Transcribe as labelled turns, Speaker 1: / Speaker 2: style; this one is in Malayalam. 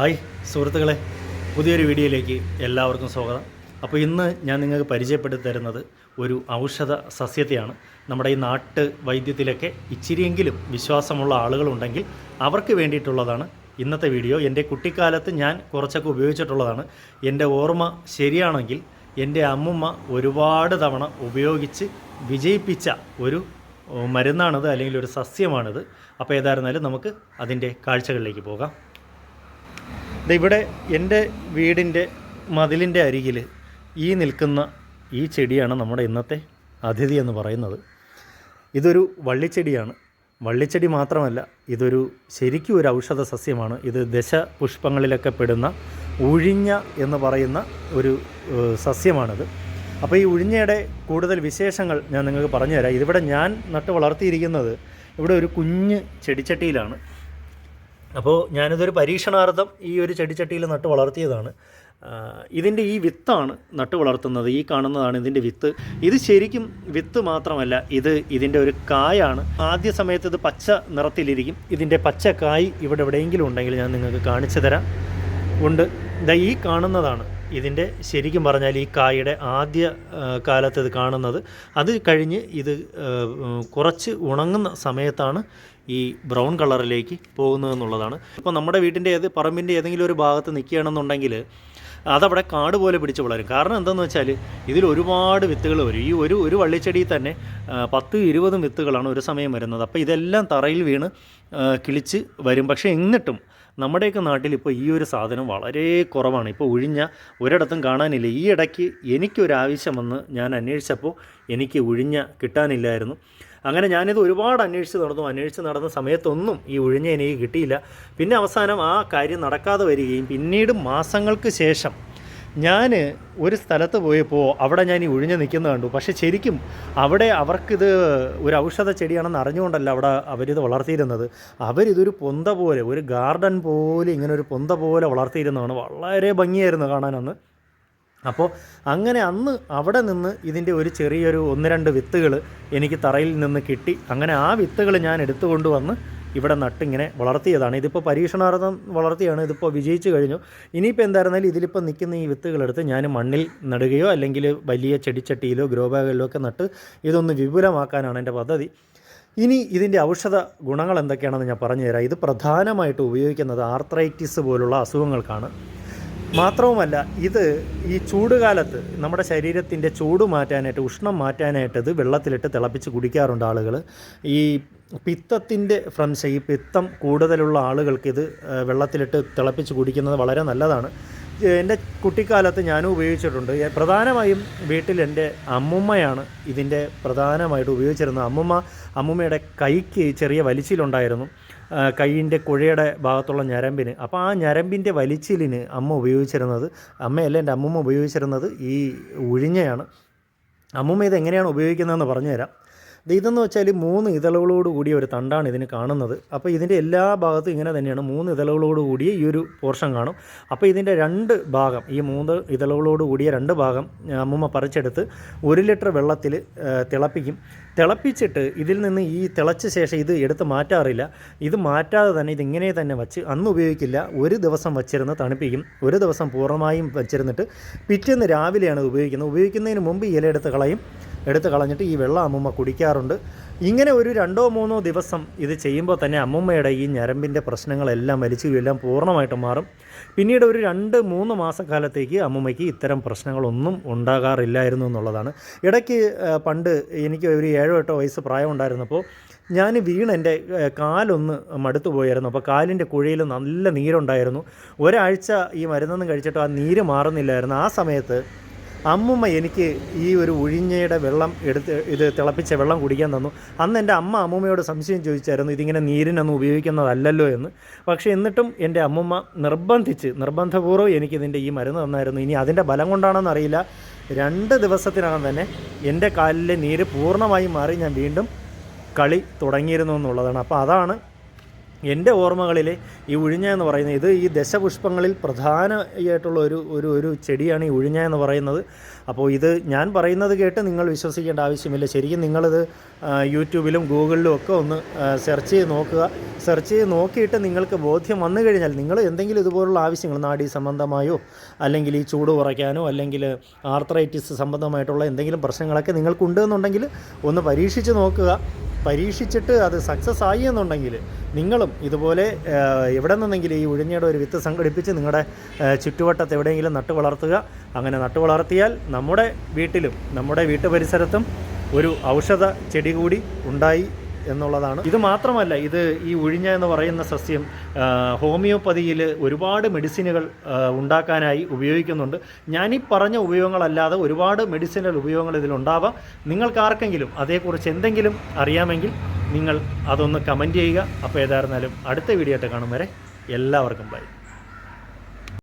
Speaker 1: ഹായ് സുഹൃത്തുക്കളെ, പുതിയൊരു വീഡിയോയിലേക്ക് എല്ലാവർക്കും സ്വാഗതം. അപ്പോൾ ഇന്ന് ഞാൻ നിങ്ങൾക്ക് പരിചയപ്പെടുത്തി തരുന്നത് ഒരു ഔഷധ സസ്യത്തെയാണ്. നമ്മുടെ ഈ നാട്ട് വൈദ്യത്തിലൊക്കെ ഇച്ചിരിയെങ്കിലും വിശ്വാസമുള്ള ആളുകളുണ്ടെങ്കിൽ അവർക്ക് വേണ്ടിയിട്ടുള്ളതാണ് ഇന്നത്തെ വീഡിയോ. എൻ്റെ കുട്ടിക്കാലത്ത് ഞാൻ കുറച്ചൊക്കെ ഉപയോഗിച്ചിട്ടുള്ളതാണ്. എൻ്റെ ഓർമ്മ ശരിയാണെങ്കിൽ എൻ്റെ അമ്മുമ്മ ഒരുപാട് തവണ ഉപയോഗിച്ച് വിജയിപ്പിച്ച ഒരു മരുന്നാണിത്, അല്ലെങ്കിൽ ഒരു സസ്യമാണിത്. അപ്പോൾ ഏതായിരുന്നാലും നമുക്ക് അതിൻ്റെ കാഴ്ചകളിലേക്ക് പോകാം. ഇവിടെ എൻ്റെ വീടിൻ്റെ മതിലിൻ്റെ അരികിൽ ഈ നിൽക്കുന്ന ഈ ചെടിയാണ് നമ്മുടെ ഇന്നത്തെ അതിഥി എന്ന് പറയുന്നത്. ഇതൊരു വള്ളിച്ചെടിയാണ്. വള്ളിച്ചെടി മാത്രമല്ല, ഇതൊരു ശരിക്കും ഒരു ഔഷധ സസ്യമാണ്. ഇത് ദശപുഷ്പങ്ങളിലൊക്കെ പെടുന്ന ഉഴിഞ്ഞ എന്ന് പറയുന്ന ഒരു സസ്യമാണിത്. അപ്പോൾ ഈ ഉഴിഞ്ഞയുടെ കൂടുതൽ വിശേഷങ്ങൾ ഞാൻ നിങ്ങൾക്ക് പറഞ്ഞുതരാം. ഇതിവിടെ ഞാൻ നട്ട് വളർത്തിയിരിക്കുന്നത് ഇവിടെ ഒരു കുഞ്ഞ് ചെടിച്ചട്ടിയിലാണ്. അപ്പോൾ ഞാനിതൊരു പരീക്ഷണാർത്ഥം ഈ ഒരു ചെടിച്ചട്ടിയിൽ നട്ട് വളർത്തിയതാണ്. ഇതിൻ്റെ ഈ വിത്താണ് നട്ട് വളർത്തുന്നത്. ഈ കാണുന്നതാണ് ഇതിൻ്റെ വിത്ത്. ഇത് ശരിക്കും വിത്ത് മാത്രമല്ല, ഇതിൻ്റെ ഒരു കായാണ്. ആദ്യ സമയത്ത് ഇത് പച്ച നിറത്തിലിരിക്കും. ഇതിൻ്റെ പച്ച കായ് ഇവിടെ എവിടെയെങ്കിലും ഉണ്ടെങ്കിൽ ഞാൻ നിങ്ങൾക്ക് കാണിച്ചു തരാം. ഉണ്ട്, ഈ കാണുന്നതാണ് ഇതിൻ്റെ ശരിക്കും പറഞ്ഞാൽ ഈ കായുടെ ആദ്യ കാലത്ത് ഇത് കാണുന്നത്. അത് കഴിഞ്ഞ് ഇത് കുറച്ച് ഉണങ്ങുന്ന സമയത്താണ് ഈ ബ്രൗൺ കളറിലേക്ക് പോകുന്നതെന്നുള്ളതാണ്. ഇപ്പോൾ നമ്മുടെ വീട്ടിൻ്റെ പറമ്പിൻ്റെ ഏതെങ്കിലും ഒരു ഭാഗത്ത് നിൽക്കുകയാണെന്നുണ്ടെങ്കിൽ അതവിടെ കാട് പോലെ പിടിച്ച് വളരും. കാരണം എന്താണെന്ന് വെച്ചാൽ ഇതിൽ ഒരുപാട് വിത്തുകൾ വരും. ഈ ഒരു വള്ളിച്ചെടിയിൽ തന്നെ 10-20 വിത്തുകളാണ് ഒരു സമയം വരുന്നത്. അപ്പോൾ ഇതെല്ലാം തറയിൽ വീണ് കിളിച്ച് വരും. പക്ഷേ എന്നിട്ടും നമ്മുടെയൊക്കെ നാട്ടിൽ ഇപ്പോൾ ഈ ഒരു സാധനം വളരെ കുറവാണ്. ഇപ്പോൾ ഉഴിഞ്ഞ ഒരിടത്തും കാണാനില്ല. ഈ ഇടയ്ക്ക് എനിക്കൊരാവശ്യം വന്ന് ഞാൻ അന്വേഷിച്ചപ്പോൾ എനിക്ക് ഉഴിഞ്ഞ കിട്ടാനില്ലായിരുന്നു. അങ്ങനെ ഞാനിത് ഒരുപാട് അന്വേഷിച്ച് നടന്ന സമയത്തൊന്നും ഈ ഉഴിഞ്ഞ എനിക്ക് കിട്ടിയില്ല. പിന്നെ അവസാനം ആ കാര്യം നടക്കാതെ വരികയും പിന്നീട് മാസങ്ങൾക്ക് ശേഷം ഞാൻ ഒരു സ്ഥലത്ത് പോയപ്പോൾ അവിടെ ഞാൻ ഈ ഉഴിഞ്ഞ നിൽക്കുന്നത് കണ്ടു. പക്ഷേ ശരിക്കും അവിടെ അവർക്കിത് ഒരു ഔഷധ ചെടിയാണെന്ന് അറിഞ്ഞുകൊണ്ടല്ല അവിടെ അവരിത് വളർത്തിയിരുന്നത്. അവരിതൊരു പൊന്ത പോലെ, ഒരു ഗാർഡൻ പോലെ, ഇങ്ങനെ ഒരു പൊന്ത പോലെ വളർത്തിയിരുന്നതാണ്. വളരെ ഭംഗിയായിരുന്നു കാണാനന്ന്. അപ്പോൾ അങ്ങനെ അന്ന് അവിടെ നിന്ന് ഇതിൻ്റെ ഒരു ചെറിയൊരു 1-2 വിത്തുകൾ എനിക്ക് തറയിൽ നിന്ന് കിട്ടി. അങ്ങനെ ആ വിത്തുകൾ ഞാൻ എടുത്തുകൊണ്ട് വന്ന് ഇവിടെ നട്ടിങ്ങനെ വളർത്തിയതാണ്. ഇതിപ്പോൾ പരീക്ഷണാർത്ഥം വളർത്തിയാണ്. ഇതിപ്പോൾ വിജയിച്ചു കഴിഞ്ഞു. ഇനിയിപ്പോൾ എന്തായിരുന്നാലും ഇതിലിപ്പോൾ നിൽക്കുന്ന ഈ വിത്തുകളെടുത്ത് ഞാൻ മണ്ണിൽ നടുകയോ അല്ലെങ്കിൽ വലിയ ചെടിച്ചട്ടിയിലോ ഗ്രോ ബാഗിലോ ഒക്കെ നട്ട് ഇതൊന്ന് വിപുലമാക്കാനാണ് എൻ്റെ പദ്ധതി. ഇനി ഇതിൻ്റെ ഔഷധ ഗുണങ്ങൾ എന്തൊക്കെയാണെന്ന് ഞാൻ പറഞ്ഞുതരാം. ഇത് പ്രധാനമായിട്ട് ഉപയോഗിക്കുന്നത് ആർത്രൈറ്റിസ് പോലുള്ള അസുഖങ്ങൾക്കാണ്. മാത്രവുമല്ല, ഇത് ഈ ചൂടുകാലത്ത് നമ്മുടെ ശരീരത്തിൻ്റെ ചൂട് മാറ്റാനായിട്ട്, ഉഷ്ണം മാറ്റാനായിട്ട് ഇത് വെള്ളത്തിലിട്ട് തിളപ്പിച്ച് കുടിക്കാറുണ്ട് ആളുകൾ. ഈ പിത്തത്തിൻ്റെ ഈ പിത്തം കൂടുതലുള്ള ആളുകൾക്കിത് വെള്ളത്തിലിട്ട് തിളപ്പിച്ച് കുടിക്കുന്നത് വളരെ നല്ലതാണ്. എൻ്റെ കുട്ടിക്കാലത്ത് ഞാനും ഉപയോഗിച്ചിട്ടുണ്ട്. പ്രധാനമായും വീട്ടിൽ എൻ്റെ അമ്മുമ്മയാണ് ഇതിൻ്റെ പ്രധാനമായിട്ട് ഉപയോഗിച്ചിരുന്നത്. അമ്മുമ്മയുടെ കൈക്ക് ചെറിയ വലിച്ചിലുണ്ടായിരുന്നു, കൈയിൻ്റെ കുഴയുടെ ഭാഗത്തുള്ള ഞരമ്പിന്. അപ്പോൾ ആ ഞരമ്പിൻ്റെ വലിച്ചിലിന് എൻ്റെ അമ്മുമ്മ ഉപയോഗിച്ചിരുന്നത് ഈ ഉഴിഞ്ഞയാണ്. അമ്മുമ്മ ഇതെങ്ങനെയാണ് ഉപയോഗിക്കുന്നതെന്ന് പറഞ്ഞുതരാം. ഇതെന്ന് വെച്ചാൽ 3 ഇതളുകളോട് കൂടിയ ഒരു തണ്ടാണ് ഇതിന് കാണുന്നത്. അപ്പോൾ ഇതിൻ്റെ എല്ലാ ഭാഗത്തും ഇങ്ങനെ തന്നെയാണ് 3 ഇതളുകളോട് കൂടിയ ഈ ഒരു പോർഷൻ കാണും. അപ്പോൾ ഇതിൻ്റെ 2 ഭാഗം, ഈ 3 ഇതളുകളോട് കൂടിയ 2 ഭാഗം അമ്മുമ്മ പറിച്ചെടുത്ത് 1 ലിറ്റർ വെള്ളത്തിൽ തിളപ്പിച്ചിട്ട് ഇതിൽ നിന്ന് ഈ തിളച്ച ശേഷം ഇത് എടുത്ത് മാറ്റാറില്ല. ഇത് മാറ്റാതെ തന്നെ ഇതിങ്ങനെ തന്നെ വച്ച് അന്ന് ഉപയോഗിക്കില്ല. ഒരു ദിവസം വച്ചിരുന്ന് തണുപ്പിക്കും. ഒരു ദിവസം പൂർണ്ണമായും വച്ചിരുന്നിട്ട് പിറ്റേന്ന് രാവിലെയാണ് ഉപയോഗിക്കുന്നത്. ഉപയോഗിക്കുന്നതിന് മുമ്പ് ഇല എടുത്ത് കളഞ്ഞിട്ട് ഈ വെള്ളം അമ്മുമ്മ കുടിക്കാറുണ്ട്. ഇങ്ങനെ ഒരു 2-3 ദിവസം ഇത് ചെയ്യുമ്പോൾ തന്നെ അമ്മുമ്മയുടെ ഈ ഞരമ്പിൻ്റെ പ്രശ്നങ്ങളെല്ലാം എല്ലാം പൂർണ്ണമായിട്ടും മാറും. പിന്നീട് ഒരു 2-3 മാസക്കാലത്തേക്ക് അമ്മുമ്മയ്ക്ക് ഇത്തരം പ്രശ്നങ്ങളൊന്നും ഉണ്ടാകാറില്ലായിരുന്നു എന്നുള്ളതാണ്. ഇടയ്ക്ക് പണ്ട് എനിക്ക് ഒരു 7-8 വയസ്സ് പ്രായം ഉണ്ടായിരുന്നപ്പോൾ ഞാൻ എൻ്റെ കാലൊന്ന് മടുത്തു പോയായിരുന്നു. അപ്പോൾ കാലിൻ്റെ കുഴയിൽ നല്ല നീരുണ്ടായിരുന്നു. ഒരാഴ്ച ഈ മരുന്നൊന്നും കഴിച്ചിട്ട് ആ നീര് മാറുന്നില്ലായിരുന്നു. ആ സമയത്ത് അമ്മുമ്മ എനിക്ക് ഈ ഒരു ഉഴിഞ്ഞയുടെ വെള്ളം ഇത് തിളപ്പിച്ച വെള്ളം കുടിക്കാൻ തന്നു. അന്ന് എൻ്റെ അമ്മുമ്മയോട് സംശയം ചോദിച്ചായിരുന്നു, ഇതിങ്ങനെ നീരിനൊന്നും ഉപയോഗിക്കുന്നതല്ലല്ലോ എന്ന്. പക്ഷേ എന്നിട്ടും എൻ്റെ അമ്മുമ്മ നിർബന്ധപൂർവ്വം എനിക്കിതിൻ്റെ ഈ മരുന്ന് തന്നായിരുന്നു. ഇനി അതിൻ്റെ ബലം കൊണ്ടാണെന്ന് അറിയില്ല, 2 ദിവസത്തിനകം തന്നെ എൻ്റെ കാലിലെ നീര് പൂർണ്ണമായും മാറി ഞാൻ വീണ്ടും കളി തുടങ്ങിയിരുന്നു എന്നുള്ളതാണ്. അപ്പോൾ അതാണ് എൻ്റെ ഓർമ്മകളിൽ ഈ ഉഴിഞ്ഞ എന്ന് പറയുന്നത് ഇത് ഈ ദശപുഷ്പങ്ങളിൽ പ്രധാനമായിട്ടുള്ള ഒരു ചെടിയാണ് ഈ ഉഴിഞ്ഞ എന്ന് പറയുന്നത്. അപ്പോൾ ഇത് ഞാൻ പറയുന്നത് കേട്ട് നിങ്ങൾ വിശ്വസിക്കേണ്ട ആവശ്യമില്ല. ശരിക്കും നിങ്ങളിത് യൂട്യൂബിലും ഗൂഗിളിലും ഒക്കെ ഒന്ന് സെർച്ച് ചെയ്ത് നോക്കുക. സെർച്ച് ചെയ്ത് നോക്കിയിട്ട് നിങ്ങൾക്ക് ബോധ്യം വന്നു കഴിഞ്ഞാൽ നിങ്ങൾ എന്തെങ്കിലും ഇതുപോലുള്ള ആവശ്യങ്ങൾ നാഡീ സംബന്ധമായോ അല്ലെങ്കിൽ ഈ ചൂട് കുറയ്ക്കാനോ അല്ലെങ്കിൽ ആർത്രൈറ്റിസ് സംബന്ധമായിട്ടുള്ള എന്തെങ്കിലും പ്രശ്നങ്ങളൊക്കെ നിങ്ങൾക്കുണ്ടെന്നുണ്ടെങ്കിൽ ഒന്ന് പരീക്ഷിച്ച് നോക്കുക. പരീക്ഷിച്ചിട്ട് അത് സക്സസ് ആയി എന്നുണ്ടെങ്കിൽ നിങ്ങളും ഇതുപോലെ എവിടെ നിന്നെങ്കിലും ഈ ഉഴിഞ്ഞയുടെ ഒരു വിത്ത് സംഘടിപ്പിച്ച് നിങ്ങളുടെ ചുറ്റുവട്ടത്ത് എവിടെയെങ്കിലും നട്ടു വളർത്തുക. അങ്ങനെ നട്ടു വളർത്തിയാൽ നമ്മുടെ വീട്ടിലും നമ്മുടെ വീട്ടുപരിസരത്തും ഒരു ഔഷധ ചെടി കൂടി ഉണ്ടായി എന്നുള്ളതാണ്. ഇത് മാത്രമല്ല, ഇത് ഈ ഉഴിഞ്ഞ എന്ന് പറയുന്ന സസ്യം ഹോമിയോപ്പതിയിൽ ഒരുപാട് മെഡിസിനുകൾ ഉണ്ടാക്കാനായി ഉപയോഗിക്കുന്നുണ്ട്. ഞാനീ പറഞ്ഞ ഉപയോഗങ്ങളല്ലാതെ ഒരുപാട് മെഡിസിനൽ ഉപയോഗങ്ങൾ ഇതിലുണ്ടാവാം. നിങ്ങൾക്കാർക്കെങ്കിലും അതേക്കുറിച്ച് എന്തെങ്കിലും അറിയാമെങ്കിൽ നിങ്ങൾ അതൊന്ന് കമൻറ്റ് ചെയ്യുക. അപ്പോൾ ഏതായിരുന്നാലും അടുത്ത വീഡിയോ ആയിട്ട് കാണും വരെ എല്ലാവർക്കും ബൈ.